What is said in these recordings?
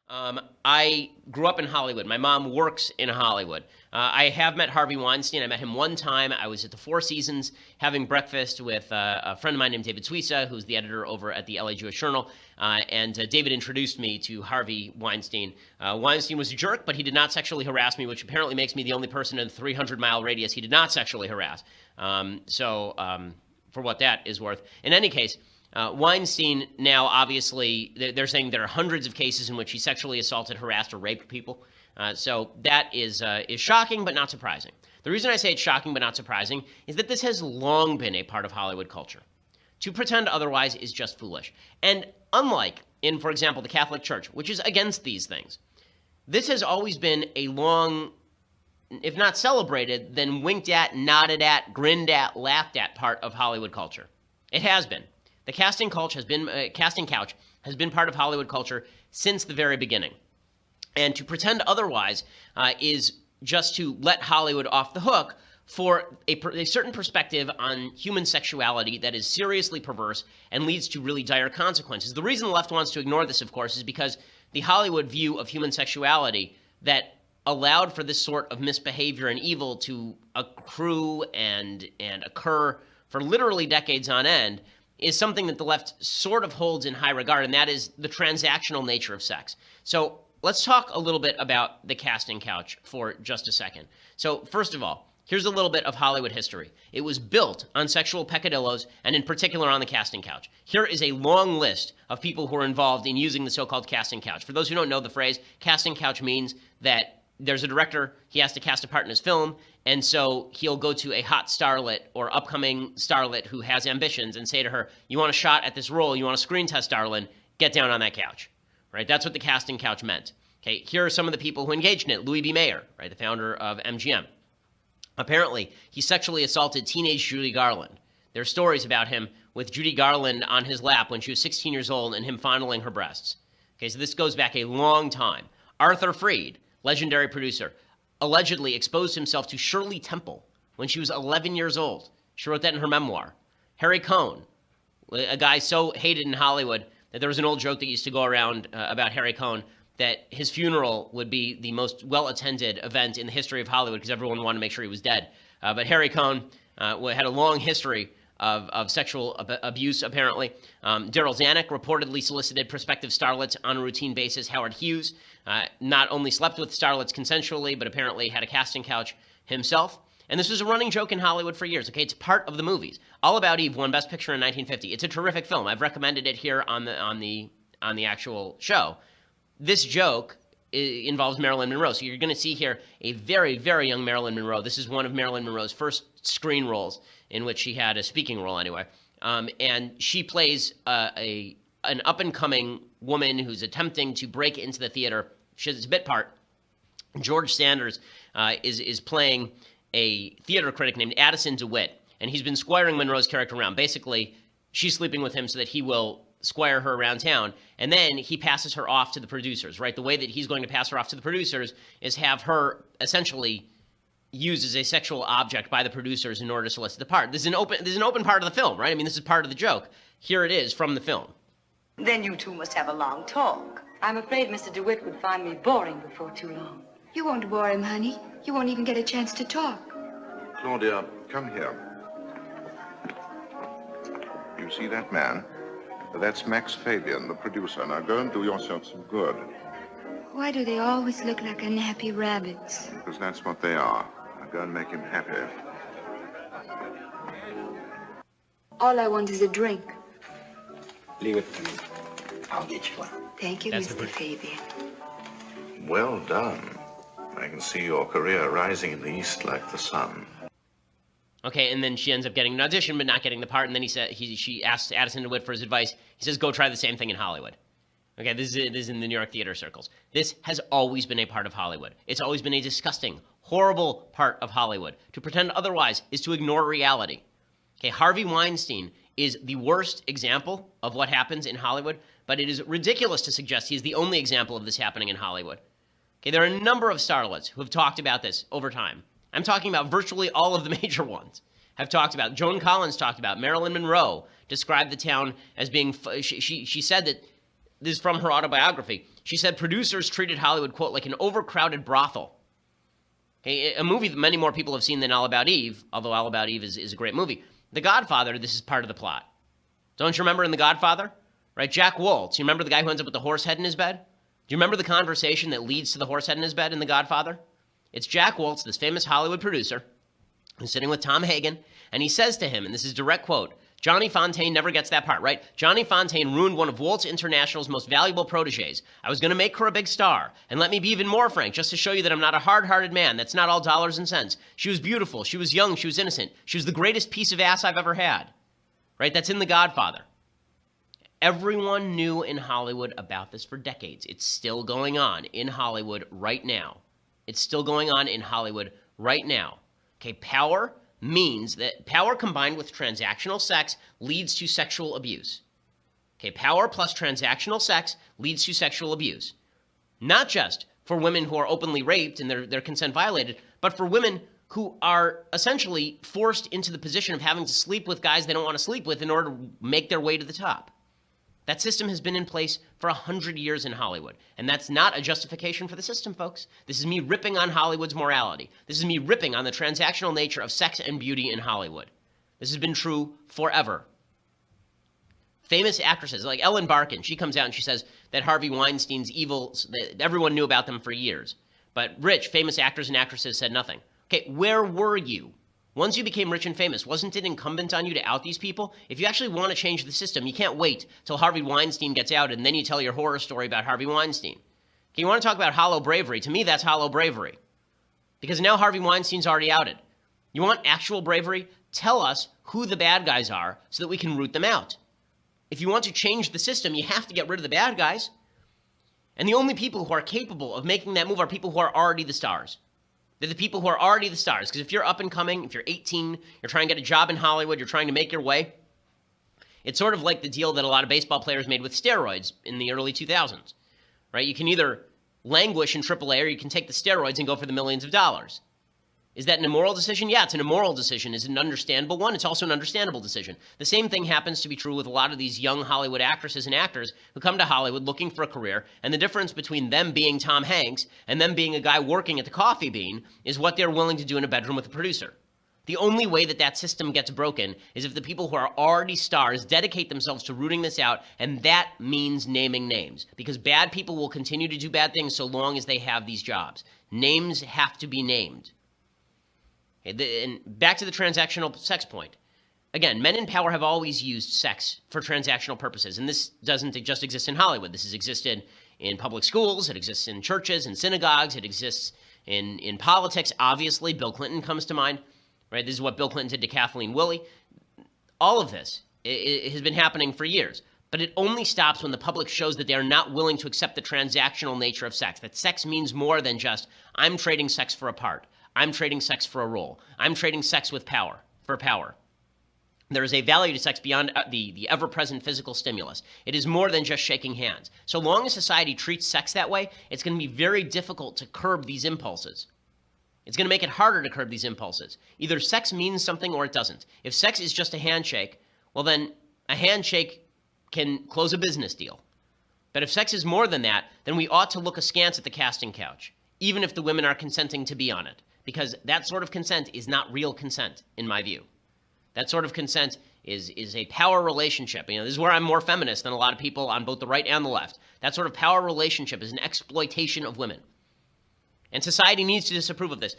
I grew up in Hollywood. My mom works in Hollywood. I have met Harvey Weinstein. I met him one time. I was at the Four Seasons having breakfast with a friend of mine named David Suissa, who's the editor over at the LA Jewish Journal. And David introduced me to Harvey Weinstein. Weinstein was a jerk, but he did not sexually harass me, which apparently makes me the only person in a 300-mile radius he did not sexually harass. For what that is worth. In any case, Weinstein now, obviously, they're saying there are hundreds of cases in which he sexually assaulted, harassed, or raped people. So that is shocking, but not surprising. The reason I say it's shocking, but not surprising, is that this has long been a part of Hollywood culture. To pretend otherwise is just foolish. And unlike in, for example, the Catholic Church, which is against these things, this has always been a long, if not celebrated, then winked at, nodded at, grinned at, laughed at part of Hollywood culture. It has been. The casting couch has been part of Hollywood culture since the very beginning. And to pretend otherwise is just to let Hollywood off the hook for a certain perspective on human sexuality that is seriously perverse and leads to really dire consequences. The reason the left wants to ignore this, of course, is because the Hollywood view of human sexuality that allowed for this sort of misbehavior and evil to accrue and occur for literally decades on end is something that the left sort of holds in high regard, and that is the transactional nature of sex. So let's talk a little bit about the casting couch for just a second. So first of all, here's a little bit of Hollywood history. It was built on sexual peccadillos, and in particular on the casting couch. Here is a long list of people who are involved in using the so-called casting couch. For those who don't know the phrase, casting couch means that there's a director, he has to cast a part in his film, and so he'll go to a hot starlet or upcoming starlet who has ambitions and say to her, you want a shot at this role, you want a screen test, darling, get down on that couch, right? That's what the casting couch meant. Okay, here are some of the people who engaged in it. Louis B. Mayer, right, the founder of MGM. Apparently, he sexually assaulted teenage Judy Garland. There are stories about him with Judy Garland on his lap when she was 16 years old and him fondling her breasts. Okay, so this goes back a long time. Arthur Freed, legendary producer, allegedly exposed himself to Shirley Temple when she was 11 years old. She wrote that in her memoir. Harry Cohn, a guy so hated in Hollywood that there was an old joke that used to go around about Harry Cohn that his funeral would be the most well-attended event in the history of Hollywood because everyone wanted to make sure he was dead. But Harry Cohn had a long history of sexual abuse, apparently. Daryl Zanuck reportedly solicited prospective starlets on a routine basis. Howard Hughes not only slept with starlets consensually, but apparently had a casting couch himself. And this was a running joke in Hollywood for years. Okay, it's part of the movies. All About Eve won Best Picture in 1950. It's a terrific film. I've recommended it here on the actual show. This joke involves Marilyn Monroe. So you're going to see here a very, very young Marilyn Monroe. This is one of Marilyn Monroe's first screen roles in which she had a speaking role anyway. And she plays an up-and-coming woman who's attempting to break into the theater. She has a bit part. George Sanders is playing a theater critic named Addison DeWitt, and he's been squiring Monroe's character around. Basically, she's sleeping with him so that he will squire her around town, and then he passes her off to the producers, right? The way that he's going to pass her off to the producers is have her essentially used as a sexual object by the producers in order to solicit the part. This is an open part of the film, right? I mean, this is part of the joke. Here it is from the film. Then you two must have a long talk. I'm afraid Mr. DeWitt would find me boring before too long. You won't bore him, honey. You won't even get a chance to talk. Claudia, come here. You see that man? That's Max Fabian, the producer. Now go and do yourself some good. Why do they always look like unhappy rabbits? Because that's what they are. Now go and make him happy. All I want is a drink. Leave it to me. I'll get you one. Thank you, Mr. Fabian. Well done. I can see your career rising in the east like the sun. Okay, and then she ends up getting an audition but not getting the part, and then she asks Addison DeWitt for his advice. He says, go try the same thing in Hollywood. Okay, this is in the New York theater circles. This has always been a part of Hollywood. It's always been a disgusting, horrible part of Hollywood. To pretend otherwise is to ignore reality. Okay, Harvey Weinstein is the worst example of what happens in Hollywood, but it is ridiculous to suggest he's the only example of this happening in Hollywood. Okay, there are a number of starlets who have talked about this over time. I'm talking about virtually all of the major ones have talked about. Joan Collins talked about. Marilyn Monroe described the town as being, she said that this is from her autobiography. She said producers treated Hollywood, quote, like an overcrowded brothel. Okay, a movie that many more people have seen than All About Eve, although All About Eve is a great movie. The Godfather, this is part of the plot. Don't you remember in The Godfather? Right, Jack Woltz, you remember the guy who ends up with the horse head in his bed? Do you remember the conversation that leads to the horse head in his bed in The Godfather? It's Jack Woltz, this famous Hollywood producer, who's sitting with Tom Hagen, and he says to him, and this is direct quote, Johnny Fontaine never gets that part, right? Johnny Fontaine ruined one of Waltz International's most valuable proteges. I was going to make her a big star. And let me be even more frank, just to show you that I'm not a hard-hearted man. That's not all dollars and cents. She was beautiful. She was young. She was innocent. She was the greatest piece of ass I've ever had. Right? That's in The Godfather. Everyone knew in Hollywood about this for decades. It's still going on in Hollywood right now. It's still going on in Hollywood right now. Okay, power means that power combined with transactional sex leads to sexual abuse. Okay, power plus transactional sex leads to sexual abuse. Not just for women who are openly raped and their consent violated, but for women who are essentially forced into the position of having to sleep with guys they don't want to sleep with in order to make their way to the top. That system has been in place for 100 years in Hollywood. And that's not a justification for the system, folks. This is me ripping on Hollywood's morality. This is me ripping on the transactional nature of sex and beauty in Hollywood. This has been true forever. Famous actresses like Ellen Barkin, she comes out and she says that Harvey Weinstein's evils, that everyone knew about them for years. But rich, famous actors and actresses said nothing. Okay, where were you? Once you became rich and famous, wasn't it incumbent on you to out these people? If you actually want to change the system, you can't wait till Harvey Weinstein gets out and then you tell your horror story about Harvey Weinstein. Okay, you want to talk about hollow bravery? To me, that's hollow bravery. Because now Harvey Weinstein's already outed. You want actual bravery? Tell us who the bad guys are so that we can root them out. If you want to change the system, you have to get rid of the bad guys. And the only people who are capable of making that move are people who are already the stars. They're the people who are already the stars. Because if you're up and coming, if you're 18, you're trying to get a job in Hollywood, you're trying to make your way, it's sort of like the deal that a lot of baseball players made with steroids in the early 2000s, right? You can either languish in AAA or you can take the steroids and go for the millions of dollars. Is that an immoral decision? Yeah, it's an immoral decision. Is it an understandable one? It's also an understandable decision. The same thing happens to be true with a lot of these young Hollywood actresses and actors who come to Hollywood looking for a career, and the difference between them being Tom Hanks and them being a guy working at the Coffee Bean is what they're willing to do in a bedroom with a producer. The only way that that system gets broken is if the people who are already stars dedicate themselves to rooting this out, and that means naming names. Because bad people will continue to do bad things so long as they have these jobs. Names have to be named. And back to the transactional sex point. Again, men in power have always used sex for transactional purposes, and this doesn't just exist in Hollywood. This has existed in public schools, it exists in churches and synagogues, it exists in politics. Obviously, Bill Clinton comes to mind, right? This is what Bill Clinton did to Kathleen Willey. All of this it has been happening for years, but it only stops when the public shows that they are not willing to accept the transactional nature of sex, that sex means more than just, I'm trading sex for a part. I'm trading sex for a role. I'm trading sex with power, for power. There is a value to sex beyond the ever-present physical stimulus. It is more than just shaking hands. So long as society treats sex that way, it's going to be very difficult to curb these impulses. It's going to make it harder to curb these impulses. Either sex means something or it doesn't. If sex is just a handshake, well then a handshake can close a business deal. But if sex is more than that, then we ought to look askance at the casting couch, even if the women are consenting to be on it. Because that sort of consent is not real consent, in my view. That sort of consent is a power relationship. You know, this is where I'm more feminist than a lot of people on both the right and the left. That sort of power relationship is an exploitation of women. And society needs to disapprove of this.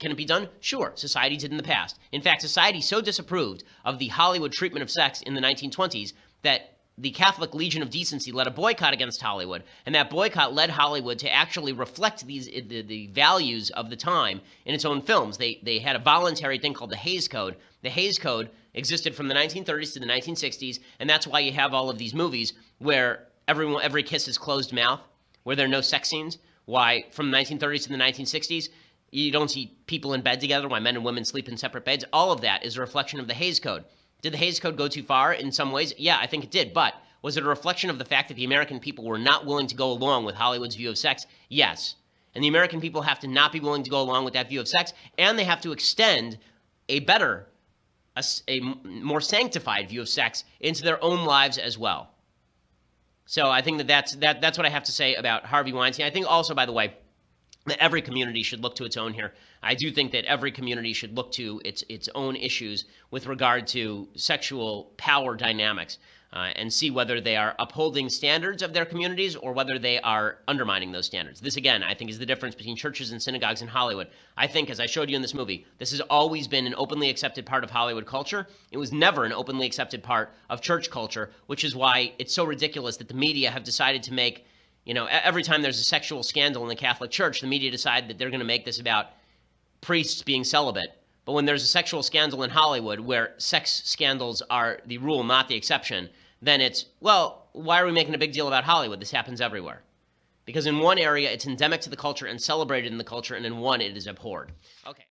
Can it be done? Sure, society did in the past. In fact, society so disapproved of the Hollywood treatment of sex in the 1920s that the Catholic Legion of Decency led a boycott against Hollywood, and that boycott led Hollywood to actually reflect the values of the time in its own films. They had a voluntary thing called the Hays Code. The Hays Code existed from the 1930s to the 1960s, and that's why you have all of these movies where every kiss is closed mouth, where there are no sex scenes. Why, from the 1930s to the 1960s, you don't see people in bed together, why men and women sleep in separate beds. All of that is a reflection of the Hays Code. Did the Hays Code go too far in some ways? Yeah, I think it did. But was it a reflection of the fact that the American people were not willing to go along with Hollywood's view of sex? Yes. And the American people have to not be willing to go along with that view of sex, and they have to extend a more sanctified view of sex into their own lives as well. So I think that's what I have to say about Harvey Weinstein. I think also, by the way, that every community should look to its own here. I do think that every community should look to its own issues with regard to sexual power dynamics and see whether they are upholding standards of their communities or whether they are undermining those standards. This, again, I think is the difference between churches and synagogues in Hollywood. I think, as I showed you in this movie, this has always been an openly accepted part of Hollywood culture. It was never an openly accepted part of church culture, which is why it's so ridiculous that the media have decided to make, every time there's a sexual scandal in the Catholic Church, the media decide that they're going to make this about priests being celibate. But when there's a sexual scandal in Hollywood where sex scandals are the rule, not the exception, then it's, well, why are we making a big deal about Hollywood? This happens everywhere. Because in one area, it's endemic to the culture and celebrated in the culture, and in one, it is abhorred. Okay.